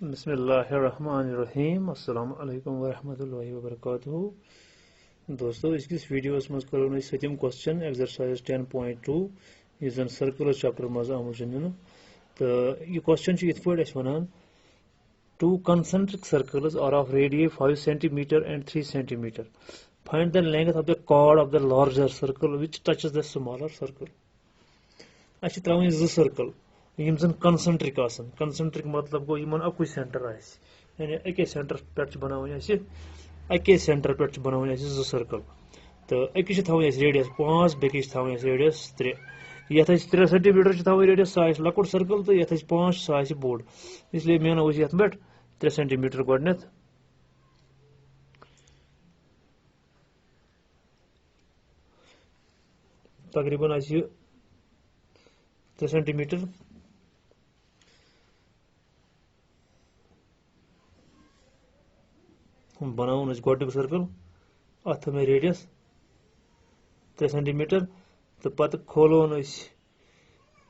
बिस्मिल्लाहिर्रहमानिर्रहीम अस्सलामु अलैकुम वरहमतुल्लाहि वबरकातुहू। दोस्तों इस वीडियोस मज करो सतम क्वेश्चन एक्सरसाइज 10.2 इस जन सर्कुलर चैप्टर मज आमुत गिंदन। तो यह क्वेश्चन इत पे one two concentric circles are of radii 5 centimeter and 3 centimeter. Find the length of the chord of the larger circle which touches the smaller circle. अच्छी त्रावन जो सर्कल यम जन कंसंट्रिक कंसंट्रिक मतलब गो इन अकु centre यानी अके सेंटर पे बनावन अके सेंटर पे बनावन जो सर्कल। तो अकिस रेडियस 5 बेकिस रेडियस 3 ये 3 सेंटीमीटर रेडियस सह लकुट सर्कल तो ये 5 सह बोड़ इसलिए मेनो ये पे 3 सेंटीमीटर गडनेथ तकरीबन 3 सेंटीमीटर बनावन गोडक सर्कल अत में रेडियस 3 सेंटीमीटर तो पत खोलोन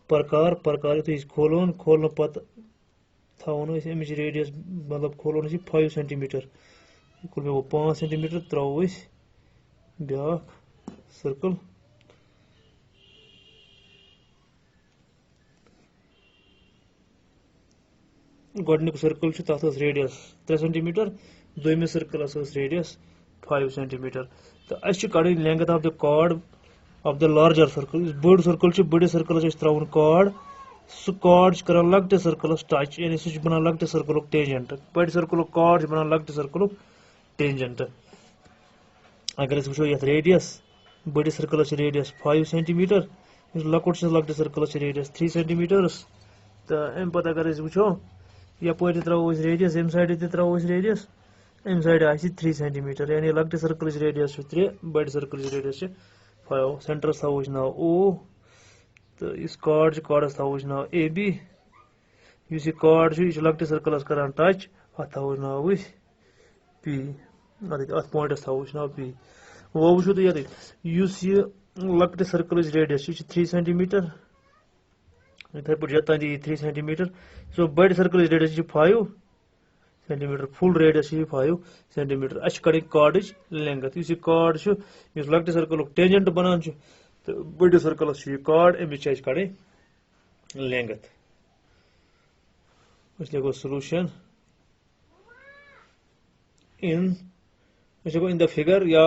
प्रकार प्रकार यु खोलोन खोलन पत थवन अमिच रेडियस मतलब खोलोन 5 सेंटीमीटर कुल में 5 सेंटीमीटर त्रो ब्या सर्कल गोडनिक सर्कल तथ रेडियस 3 सेंटीमीटर दोमिस सर्कलस रेडियस 5 सेंटीमीटर। तो अस कड़ी length of the chord of the larger circle बड़ सर्कल बड़िस सर्कलस त्रावन कॉर्ड सह कॉर्ड कर लकट सर्कलस टच यानी सह बना लकट सर्कल टेंजेंट बड़ सर्कल कॉर्ड बना लकट सर्कल टेंजेंट। अगर वो ये रेडियस बड़िस सर्कलस रेडियस 5 सेंटीमीटर लकुट लकट सर्कलस रेडियस 3 सेंटीमीटर्स। तो अम पे अगर वो यपर त्रो रेडियस अम साइड त्रो रेडियस अम साइड 3 सेंटीमीटर यानी लकट सर्कल रेडियस 3 बड़ सर्कल रेडियस 5 सेंटरस थो नाव ओ। तो इस कॉर्डस थो नाव ए बी इस कॉर्ड यह लकट सर्कलस कर टच अत थो नाव पी अत पॉइंटस थो नाव पी। वो वो तो ये लकट सर्कल रेडियस 3 सेंटीमीटर इथे पे जतान 3 सेंटीमीटर सो बड़ circle radius 5 centimetre full radius 5 centimetre अस कड़ी कॉर्ड लेंथ इस कॉर्ड लकट सर्कल टेंजेंट बनान तो बड़ सर्कलस कॉर्ड अमिच कड़ी लेंथ। लिखो solution in in the figure या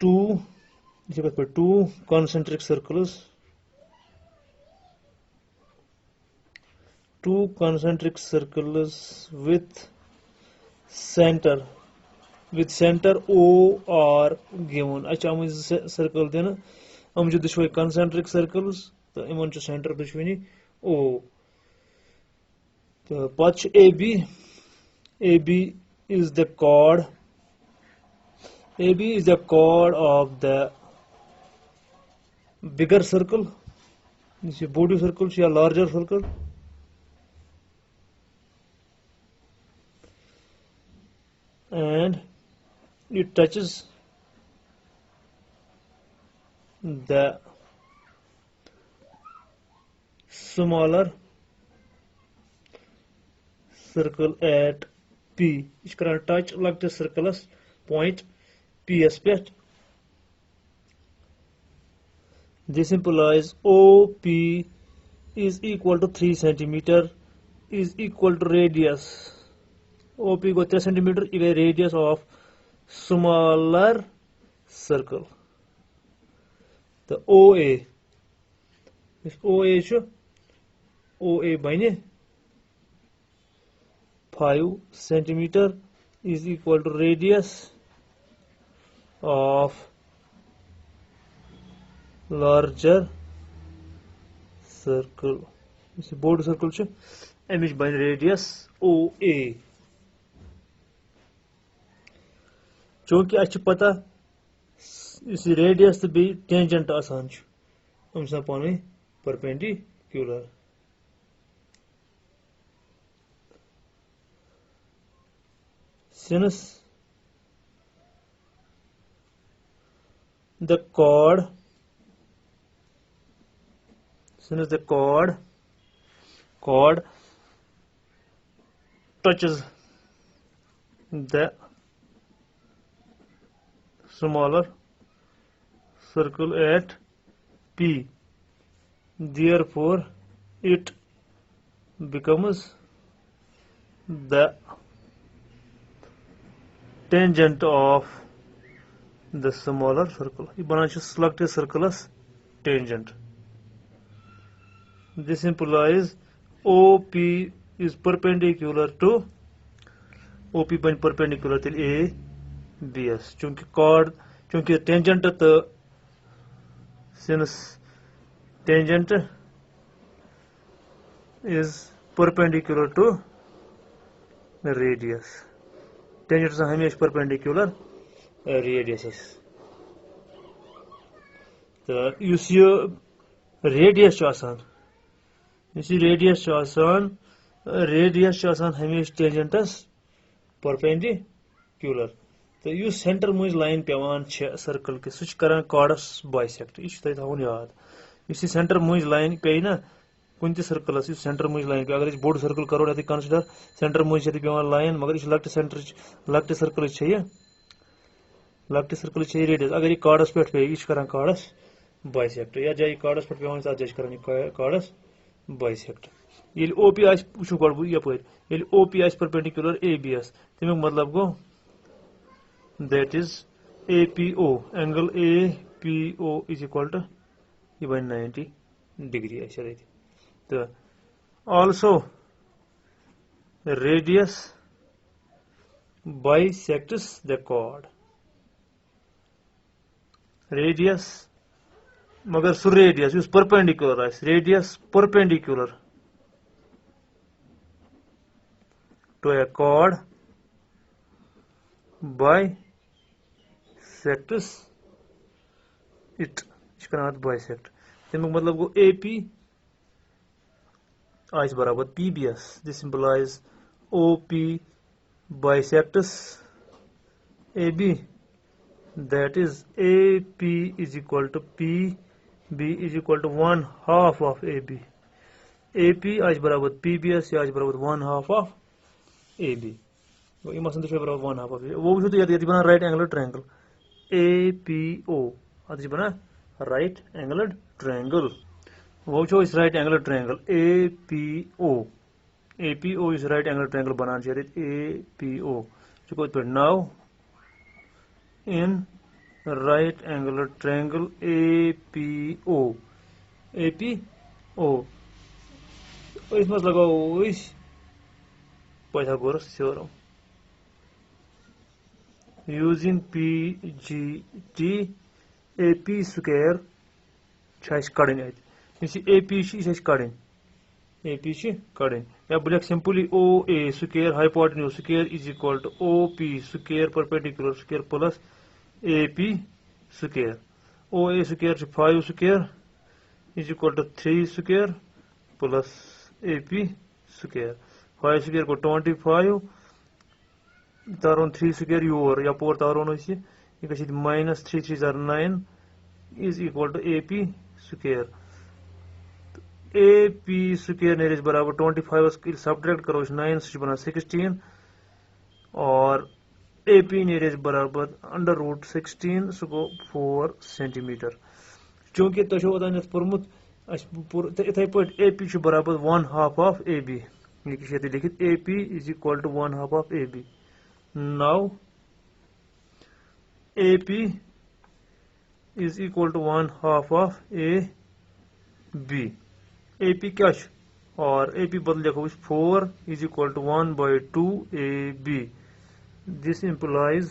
two concentric circles with center O are given। अच्छा हम सर्कल दिन हम दुश्वनी concentric circles तो इन सेंटर दुश्वनी O। तो पत AB is the chord of the bigger circle बोड़ सर्कल या larger circle and it touches the smaller circle at P इस कर touch लकट circles point P S पे। This implies OP is equal to 3 centimeter is equal to radius OP go 3 centimeter is radius of smaller circle। तो OA इस OA बने 5 centimeter is equal to radius of larger circle इस board circle अमिच बन radius OA। चूंकि अच्छ पता इस radius तो बी टेंजेंट आसान पान perpendicular. Since the chord touches the smaller circle at P. Therefore, it becomes the tangent of the smaller circle. ये बना selected circle's tangent. This implies OP is perpendicular to OP बन perpendicular till ABS. चूंकि tangent तो since tangent is perpendicular to the radius. Tangent is हमेशा perpendicular radius. तो use ये radius च आसान युस ये radius च आसान radius च आसान हमेशा tangentस perpendicular. तो युस center मुझ line पेवान छ circle के सुच करान chords bisect. इस तय थाउन याद युस ये center मुझ line पे ना कुन ते circle युस center मुझ line पे अगर इस board circle करो ना तो consider center मुझ यदि पेवान line मगर इस लक्ट circle छ ये लक्ट circle छ radius अगर ये chords पे पे इस करान chords bisect या जाय chords पे पेवान साथ जज करान chords bisect. ये OP आइस उछु गड़ ये पर ये OP आइस perpendicular ABS तमें मतलब गो that is APO angle APO is equal to even 90 degree ऐसा रहती. तो also the radius bisects the chord. Radius मगर सु radius is perpendicular is radius perpendicular to a chord bisects it. इसका नाम bisect. तमें मतलब को AP आइस बराबर PBS. This implies OP bisects AB. That is AP is equal to PB is equal to 1/2 of AB. AP ice बराबर PBS या ice बराबर 1/2 of AB. ये मसलन तो बराबर 1/2 of AB. वो भी तो यदि बना right angled triangle APO. आदि बना right angled triangle. वो जो इस right angled triangle APO. APO is right angled triangle बनाना चाहिए APO. जो कोई पर now in right angled triangle APO. APO. इसमें लगाओ इस Pythagoras theorem. Using PGT AP square छाइस कड़न इस AP इस कड़न AP कड़न या बोले simply OA square hypotenuse square is equal to OP square perpendicular square plus AP square. OA square 5 square is equal to 3 square plus AP square. 5 square को 25 तारों 3 square your या पोर तारों no इसी ये कशी minus 3 3 are 9 is equal to AP square. AP square ने इस बराबर 25 उसकी subtract करो 9 से बना 16 और AP ने इस बराबर under root 16 सको 4 centimeter. चूँकि तो शो अदान इस परमुत इतने पॉइंट AP शो बराबर 1/2 of AB. ये किसी ऐसे लिखित AP is equal to 1/2 of AB. Now AP is equal to 1/2 of AB. AP क्या है और AP बदल देखो 4 is equal to 1/2 AB. This implies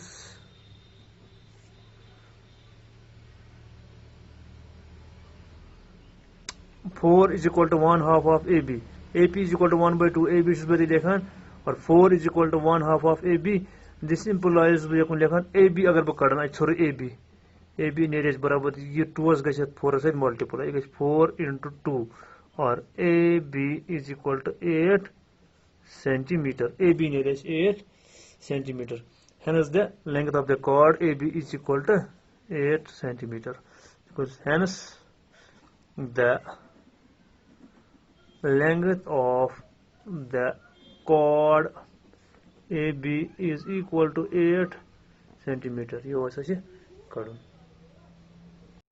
four is equal to 1/2 of AB. AP is equal to 1/2 AB should be लेखन और 4 is equal to 1/2 of AB. This implies we can लेखन AB अगर वो करना है sorry AB nearest बराबर ये 2 गए 4 से multiply ये 4 into 2 और AB is equal to 8 centimeter. AB nearest 8 centimeter. Hence the length of the chord AB is equal to 8 centimeter. Because hence the length of the chord AB is equal to 8 centimeter. ये वैसा से करूँ